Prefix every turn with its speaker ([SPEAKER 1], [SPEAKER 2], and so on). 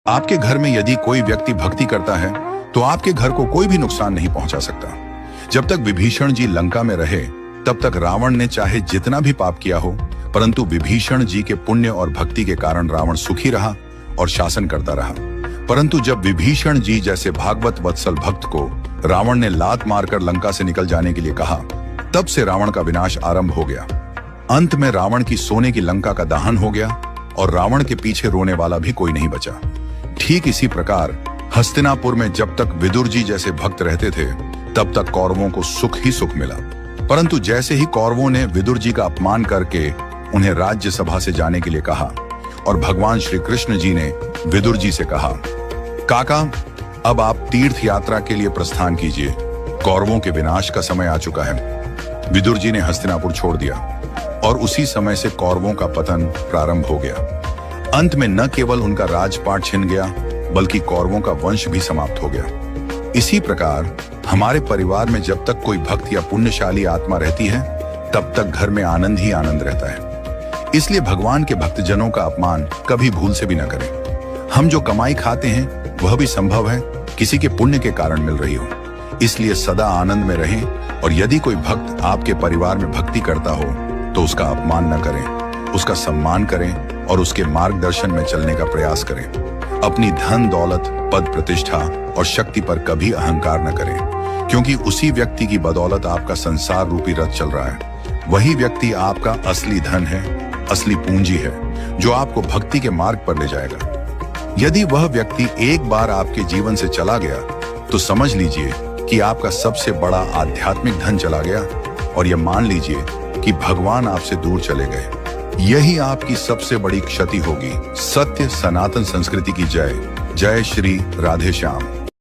[SPEAKER 1] आपके घर में यदि कोई व्यक्ति भक्ति करता है तो आपके घर को कोई भी नुकसान नहीं पहुंचा सकता। जब तक विभीषण जी लंका में रहे तब तक रावण ने चाहे जितना भी पाप किया हो, परंतु विभीषण जी के पुण्य और भक्ति के कारण रावण सुखी रहा और शासन करता रहा। परंतु जब विभीषण जी जैसे भागवत वत्सल भक्त को रावण ने लात मारकर लंका से निकल जाने के लिए कहा, तब से रावण का विनाश आरंभ हो गया। अंत में रावण की सोने की लंका का दहन हो गया और रावण के पीछे रोने वाला भी कोई नहीं बचा। ठीक इसी प्रकार हस्तिनापुर में जब तक विदुर जी जैसे भक्त रहते थे तब तक कौरवों को सुख ही सुख मिला। परंतु जैसे ही कौरवों ने विदुर जी का अपमान करके उन्हें राज्यसभा से जाने के लिए कहा और भगवान श्री कृष्ण जी ने विदुर जी से कहा, काका अब आप तीर्थ यात्रा के लिए प्रस्थान कीजिए, कौरवों के विनाश का समय आ चुका है। विदुर जी ने हस्तिनापुर छोड़ दिया और उसी समय से कौरवों का पतन प्रारंभ हो गया। अंत में न केवल उनका राजपाट छिन गया बल्कि कौरवों का वंश भी समाप्त हो गया। इसी प्रकार हमारे परिवार में जब तक कोई भक्त या पुण्यशाली आत्मा रहती है तब तक घर में आनंद ही आनंद रहता है। इसलिए भगवान के भक्तजनों का अपमान कभी भूल से भी न करें। हम जो कमाई खाते हैं वह भी संभव है किसी के पुण्य के कारण मिल रही हो। इसलिए सदा आनंद में रहें और यदि कोई भक्त आपके परिवार में भक्ति करता हो तो उसका अपमान न करें, उसका सम्मान करें और उसके मार्गदर्शन में चलने का प्रयास करें। अपनी धन दौलत पद प्रतिष्ठा और शक्ति पर कभी अहंकार न करें, क्योंकि उसी व्यक्ति की बदौलत आपका संसार रूपी रथ चल रहा है। वही व्यक्ति आपका असली धन है, असली पूंजी है जो आपको भक्ति के मार्ग पर ले जाएगा। यदि वह व्यक्ति एक बार आपके जीवन से चला गया तो समझ लीजिए कि आपका सबसे बड़ा आध्यात्मिक धन चला गया और यह मान लीजिए कि भगवान आपसे दूर चले गए। यही आपकी सबसे बड़ी क्षति होगी। सत्य सनातन संस्कृति की जय। जय श्री राधे श्याम।